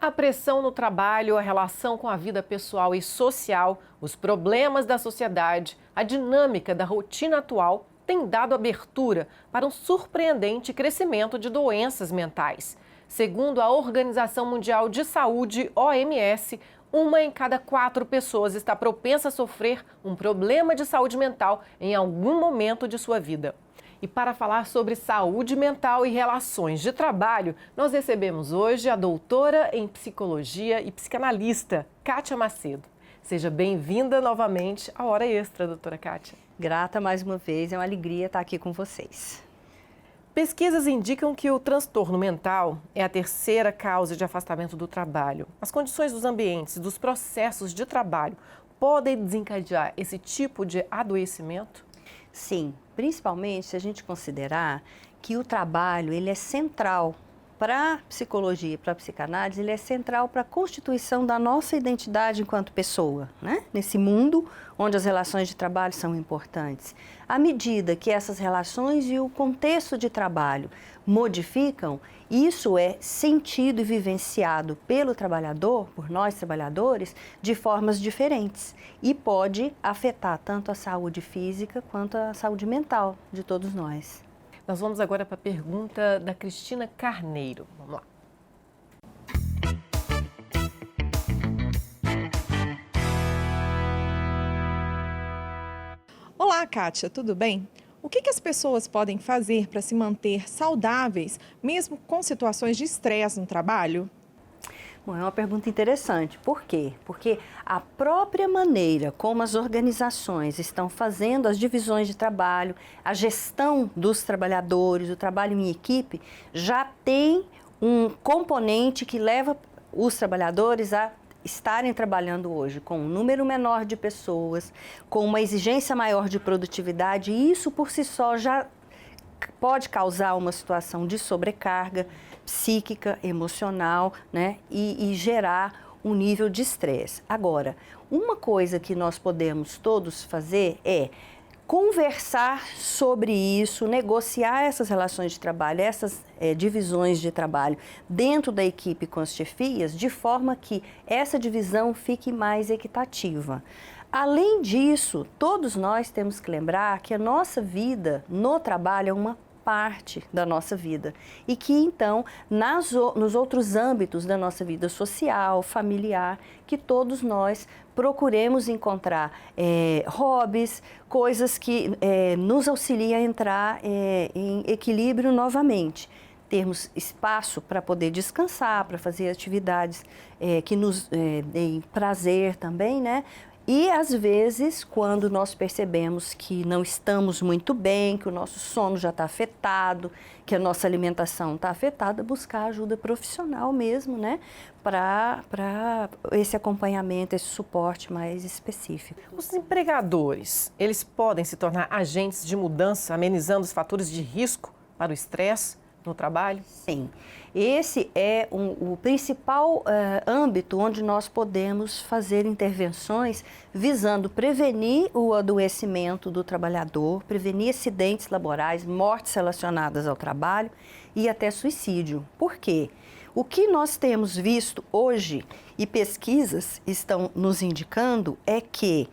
A pressão no trabalho, a relação com a vida pessoal e social, os problemas da sociedade, a dinâmica da rotina atual têm dado abertura para um surpreendente crescimento de doenças mentais. Segundo a Organização Mundial de Saúde, OMS, uma em cada 4 pessoas está propensa a sofrer um problema de saúde mental em algum momento de sua vida. E para falar sobre saúde mental e relações de trabalho, nós recebemos hoje a doutora em psicologia e psicanalista, Kátia Macedo. Seja bem-vinda novamente à Hora Extra, doutora Kátia. Grata mais uma vez, é uma alegria estar aqui com vocês. Pesquisas indicam que o transtorno mental é a terceira causa de afastamento do trabalho. As condições dos ambientes e dos processos de trabalho podem desencadear esse tipo de adoecimento? Sim, principalmente se a gente considerar que o trabalho ele é central para a psicologia e para a psicanálise, ele é central para a constituição da nossa identidade enquanto pessoa, né? Nesse mundo onde as relações de trabalho são importantes. À medida que essas relações e o contexto de trabalho modificam, isso é sentido e vivenciado pelo trabalhador, por nós trabalhadores, de formas diferentes e pode afetar tanto a saúde física quanto a saúde mental de todos nós. Nós vamos agora para a pergunta da Cristina Carneiro. Vamos lá. Olá, Kátia, tudo bem? O que as pessoas podem fazer para se manter saudáveis, mesmo com situações de estresse no trabalho? Bom, é uma pergunta interessante. Por quê? Porque a própria maneira como as organizações estão fazendo as divisões de trabalho, a gestão dos trabalhadores, o trabalho em equipe, já tem um componente que leva os trabalhadores a estarem trabalhando hoje com um número menor de pessoas, com uma exigência maior de produtividade, e isso por si só já pode causar uma situação de sobrecarga psíquica, emocional, né? E gerar um nível de estresse. Agora, uma coisa que nós podemos todos fazer é conversar sobre isso, negociar essas relações de trabalho, essas divisões de trabalho dentro da equipe com as chefias, de forma que essa divisão fique mais equitativa. Além disso, todos nós temos que lembrar que a nossa vida no trabalho é uma parte da nossa vida e que então nos outros âmbitos da nossa vida social, familiar, que todos nós procuremos encontrar hobbies, coisas que nos auxiliem a entrar em equilíbrio novamente. Termos espaço para poder descansar, para fazer atividades que nos deem prazer também, né? E, às vezes, quando nós percebemos que não estamos muito bem, que o nosso sono já está afetado, que a nossa alimentação está afetada, buscar ajuda profissional mesmo, né? Para esse acompanhamento, esse suporte mais específico. Os empregadores, eles podem se tornar agentes de mudança, amenizando os fatores de risco para o estresse no trabalho? Sim. Esse é o principal âmbito onde nós podemos fazer intervenções visando prevenir o adoecimento do trabalhador, prevenir acidentes laborais, mortes relacionadas ao trabalho e até suicídio. Por quê? O que nós temos visto hoje, e pesquisas estão nos indicando, é que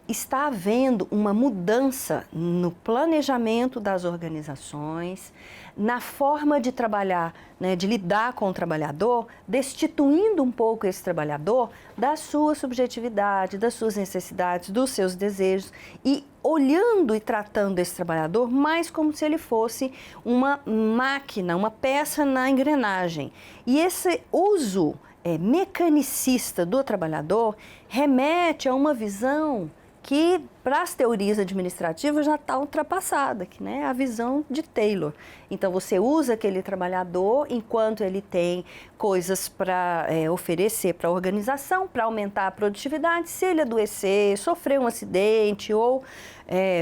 está havendo uma mudança no planejamento das organizações, na forma de trabalhar, né, de lidar com o trabalhador, destituindo um pouco esse trabalhador da sua subjetividade, das suas necessidades, dos seus desejos e olhando e tratando esse trabalhador mais como se ele fosse uma máquina, uma peça na engrenagem. E esse uso mecanicista do trabalhador remete a uma visão que para as teorias administrativas já está ultrapassada, que né, é a visão de Taylor. Então você usa aquele trabalhador enquanto ele tem coisas para oferecer para a organização, para aumentar a produtividade. Se ele adoecer, sofrer um acidente ou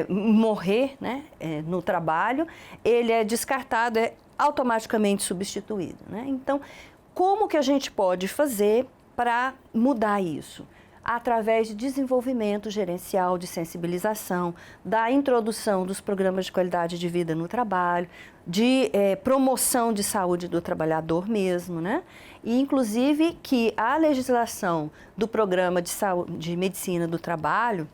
morrer né, no trabalho, ele é descartado, é automaticamente substituído. Né? Então, como que a gente pode fazer para mudar isso? através de desenvolvimento gerencial, de sensibilização, da introdução dos programas de qualidade de vida no trabalho, de promoção de saúde do trabalhador mesmo, né? E inclusive que a legislação do programa de medicina do trabalho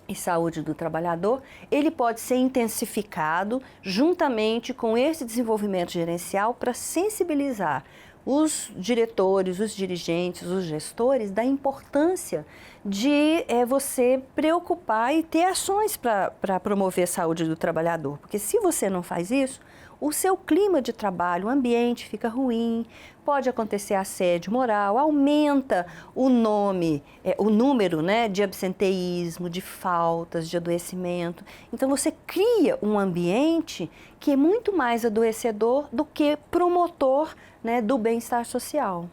e saúde do trabalhador, ele pode ser intensificado juntamente com esse desenvolvimento gerencial para sensibilizar os diretores, os dirigentes, os gestores da importância de você preocupar e ter ações para promover a saúde do trabalhador. Porque se você não faz isso, o seu clima de trabalho, o ambiente fica ruim, pode acontecer assédio moral, aumenta o número, né, de absenteísmo, de faltas, de adoecimento. Então você cria um ambiente que é muito mais adoecedor do que promotor, né, do bem-estar social.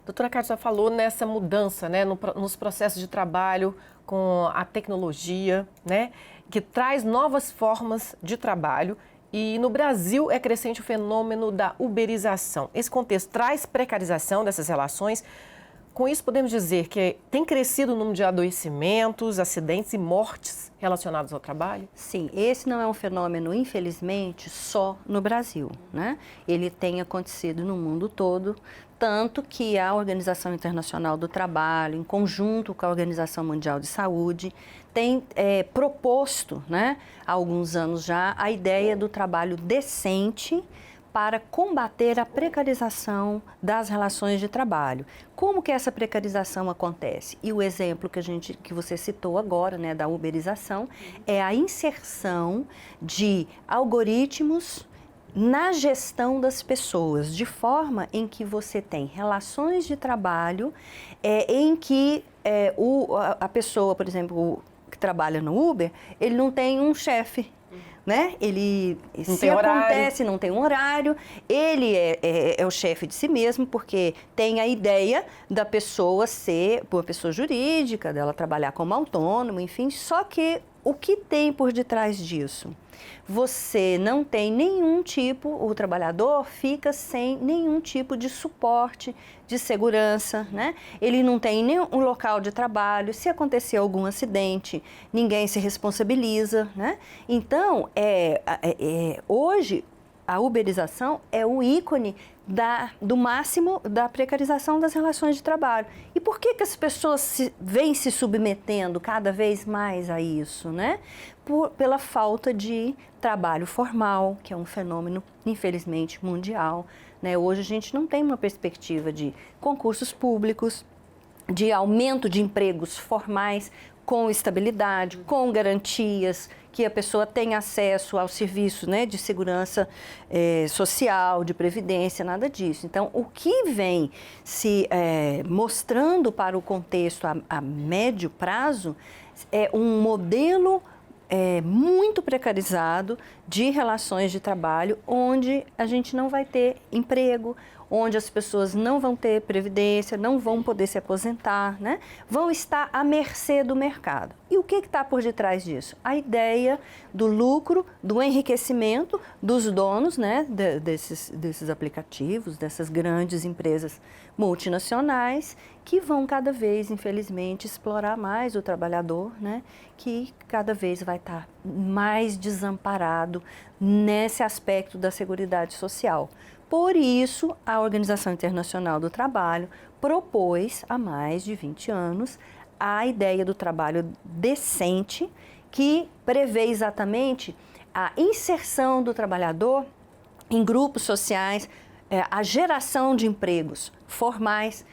Doutora Kátia falou nessa mudança, né, nos processos de trabalho com a tecnologia, né, que traz novas formas de trabalho. E no Brasil é crescente o fenômeno da uberização. Esse contexto traz precarização dessas relações. Com isso, podemos dizer que tem crescido o número de adoecimentos, acidentes e mortes relacionados ao trabalho? Sim, esse não é um fenômeno, infelizmente, só no Brasil, né? Ele tem acontecido no mundo todo, tanto que a Organização Internacional do Trabalho, em conjunto com a Organização Mundial de Saúde, tem proposto, né, há alguns anos já, a ideia do trabalho decente para combater a precarização das relações de trabalho. Como que essa precarização acontece? E o exemplo que você citou agora, né, da uberização, é a inserção de algoritmos na gestão das pessoas, de forma em que você tem relações de trabalho em que a pessoa, por exemplo, que trabalha no Uber, ele não tem um chefe, né? Ele, se acontece, não tem um horário, ele é o chefe de si mesmo, porque tem a ideia da pessoa ser uma pessoa jurídica, dela trabalhar como autônomo, enfim, só que o que tem por detrás disso? Você não tem nenhum tipo, o trabalhador fica sem nenhum tipo de suporte, de segurança, né? Ele não tem nenhum local de trabalho, se acontecer algum acidente, ninguém se responsabiliza, né? Então, hoje, a uberização é o ícone do máximo da precarização das relações de trabalho. E por que as pessoas vêm se submetendo cada vez mais a isso, né? Pela falta de trabalho formal, que é um fenômeno, infelizmente, mundial, né? Hoje a gente não tem uma perspectiva de concursos públicos, de aumento de empregos formais com estabilidade, com garantias, que a pessoa tenha acesso ao serviço, né, de segurança social, de previdência, nada disso. Então, o que vem se mostrando para o contexto a médio prazo é um modelo muito precarizado de relações de trabalho, onde a gente não vai ter emprego, onde as pessoas não vão ter previdência, não vão poder se aposentar, né? Vão estar à mercê do mercado. E o que está por detrás disso? A ideia do lucro, do enriquecimento dos donos, né, desses aplicativos, dessas grandes empresas multinacionais, que vão cada vez, infelizmente, explorar mais o trabalhador, né, que cada vez vai estar mais desamparado nesse aspecto da seguridade social. Por isso, a Organização Internacional do Trabalho propôs, há mais de 20 anos, a ideia do trabalho decente, que prevê exatamente a inserção do trabalhador em grupos sociais, a geração de empregos formais,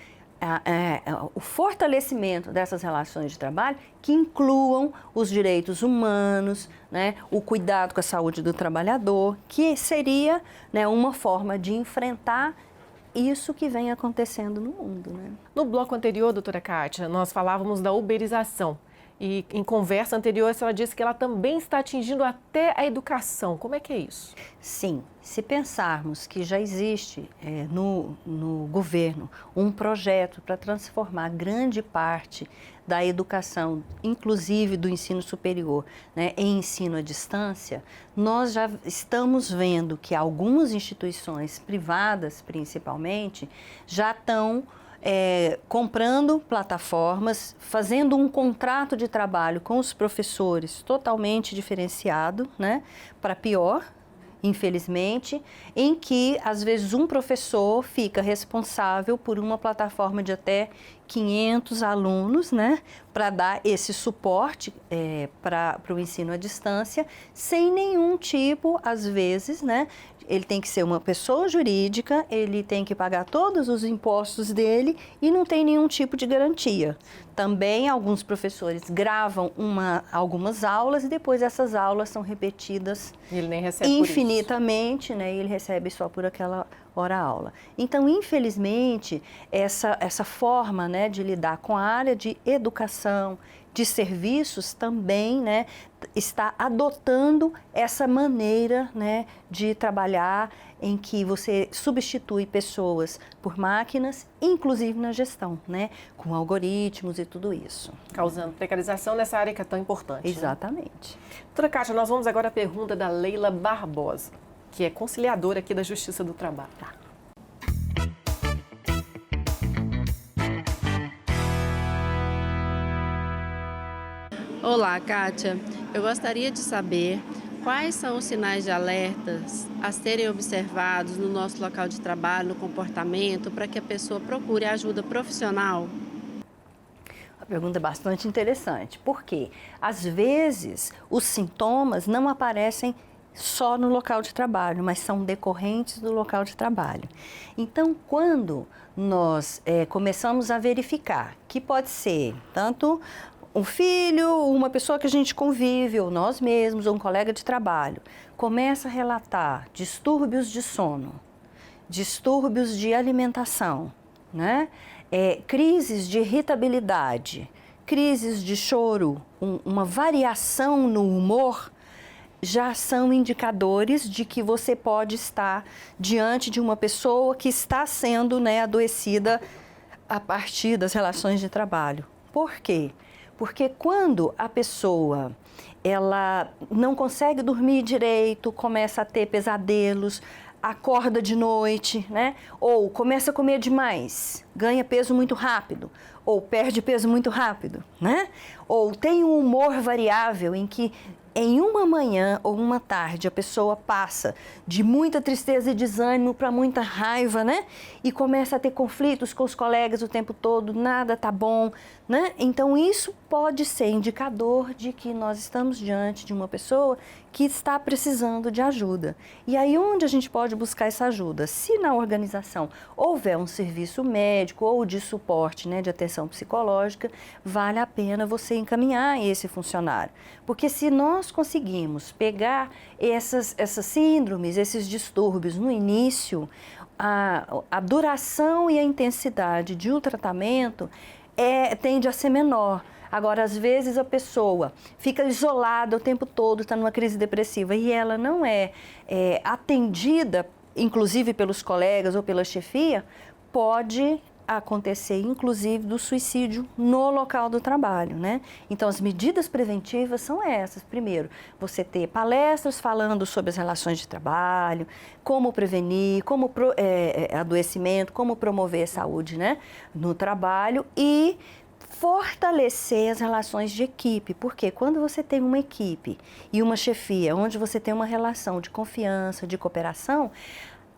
o fortalecimento dessas relações de trabalho que incluam os direitos humanos, né, o cuidado com a saúde do trabalhador, que seria, né, uma forma de enfrentar isso que vem acontecendo no mundo, né? No bloco anterior, doutora Kátia, nós falávamos da uberização. E em conversa anterior, a senhora disse que ela também está atingindo até a educação. Como é que é isso? Sim, se pensarmos que já existe no governo um projeto para transformar grande parte da educação, inclusive do ensino superior, né, em ensino à distância, nós já estamos vendo que algumas instituições privadas, principalmente, já estão comprando plataformas, fazendo um contrato de trabalho com os professores totalmente diferenciado, né, para pior, infelizmente, em que, às vezes, um professor fica responsável por uma plataforma de até 500 alunos, né, para dar esse suporte para o ensino à distância, sem nenhum tipo, às vezes, né, ele tem que ser uma pessoa jurídica, ele tem que pagar todos os impostos dele e não tem nenhum tipo de garantia. Também alguns professores gravam algumas aulas e depois essas aulas são repetidas ele nem recebe infinitamente, né? E ele recebe só por aquela hora-aula. Então, infelizmente, essa forma, né, de lidar com a área de educação, de serviços também, né, está adotando essa maneira, né, de trabalhar em que você substitui pessoas por máquinas, inclusive na gestão, né, com algoritmos e tudo isso. Causando precarização nessa área que é tão importante. Exatamente. Né? Doutora Kátia, nós vamos agora à pergunta da Leila Barbosa, que é conciliadora aqui da Justiça do Trabalho. Tá. Olá, Kátia. Eu gostaria de saber quais são os sinais de alertas a serem observados no nosso local de trabalho, no comportamento, para que a pessoa procure ajuda profissional? A pergunta é bastante interessante, porque às vezes os sintomas não aparecem só no local de trabalho, mas são decorrentes do local de trabalho. Então, quando nós começamos a verificar que pode ser tanto um filho, uma pessoa que a gente convive, ou nós mesmos, ou um colega de trabalho, começa a relatar distúrbios de sono, distúrbios de alimentação, né? Crises de irritabilidade, crises de choro, uma variação no humor, já são indicadores de que você pode estar diante de uma pessoa que está sendo, né, adoecida a partir das relações de trabalho. Por quê? Porque quando a pessoa ela não consegue dormir direito, começa a ter pesadelos, acorda de noite, né? Ou começa a comer demais, ganha peso muito rápido, ou perde peso muito rápido, né? Ou tem um humor variável em que em uma manhã ou uma tarde a pessoa passa de muita tristeza e desânimo para muita raiva, né? E começa a ter conflitos com os colegas o tempo todo, nada tá bom, né? Então isso pode ser indicador de que nós estamos diante de uma pessoa que está precisando de ajuda. E aí onde a gente pode buscar essa ajuda? Se na organização houver um serviço médico ou de suporte, né, de atenção psicológica, vale a pena você encaminhar esse funcionário. Porque se nós conseguimos pegar essas síndromes, esses distúrbios no início, a duração e a intensidade de um tratamento tende a ser menor. Agora, às vezes a pessoa fica isolada o tempo todo, está numa crise depressiva e ela não é atendida, inclusive pelos colegas ou pela chefia, pode acontecer, inclusive, do suicídio no local do trabalho, né? Então, as medidas preventivas são essas. Primeiro, você ter palestras falando sobre as relações de trabalho, como prevenir, adoecimento, como promover saúde, né, no trabalho e fortalecer as relações de equipe, porque quando você tem uma equipe e uma chefia, onde você tem uma relação de confiança, de cooperação,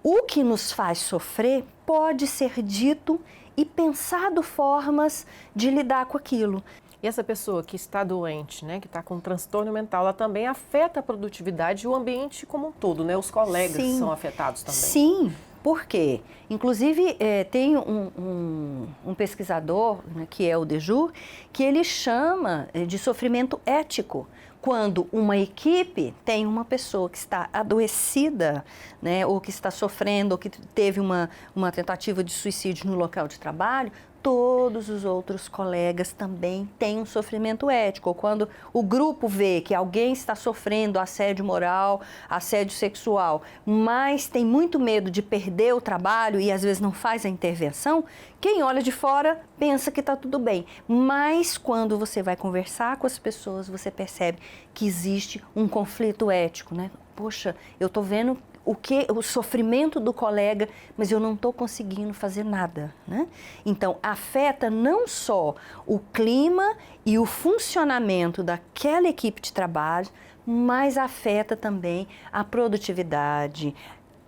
o que nos faz sofrer pode ser dito e pensado formas de lidar com aquilo. E essa pessoa que está doente, né, que está com um transtorno mental, ela também afeta a produtividade e o ambiente como um todo, né? Os colegas Sim, são afetados também. Sim, por quê? Inclusive, tem um pesquisador, né, que é o Dejour, que ele chama de sofrimento ético. Quando uma equipe tem uma pessoa que está adoecida, né, ou que está sofrendo, ou que teve uma tentativa de suicídio no local de trabalho, todos os outros colegas também têm um sofrimento ético. Ou quando o grupo vê que alguém está sofrendo assédio moral, assédio sexual, mas tem muito medo de perder o trabalho e às vezes não faz a intervenção, quem olha de fora pensa que está tudo bem. Mas quando você vai conversar com as pessoas, você percebe que existe um conflito ético, né? Poxa, eu estou vendo o sofrimento do colega, mas eu não estou conseguindo fazer nada, né? Então, afeta não só o clima e o funcionamento daquela equipe de trabalho, mas afeta também a produtividade,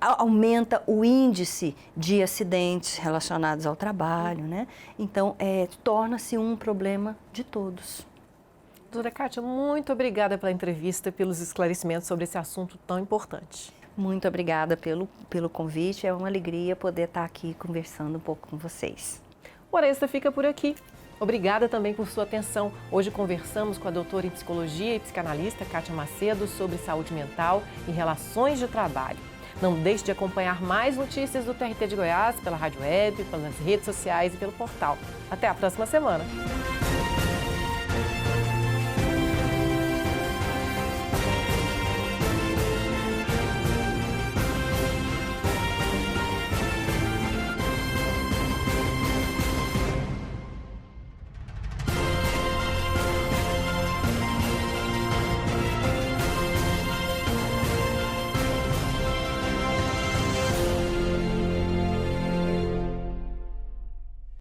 aumenta o índice de acidentes relacionados ao trabalho, né? Então, torna-se um problema de todos. Doutora Kátia, muito obrigada pela entrevista e pelos esclarecimentos sobre esse assunto tão importante. Muito obrigada pelo convite, é uma alegria poder estar aqui conversando um pouco com vocês. O Hora Extra fica por aqui. Obrigada também por sua atenção. Hoje conversamos com a doutora em Psicologia e psicanalista Kátia Macedo sobre saúde mental e relações de trabalho. Não deixe de acompanhar mais notícias do TRT de Goiás pela rádio web, pelas redes sociais e pelo portal. Até a próxima semana!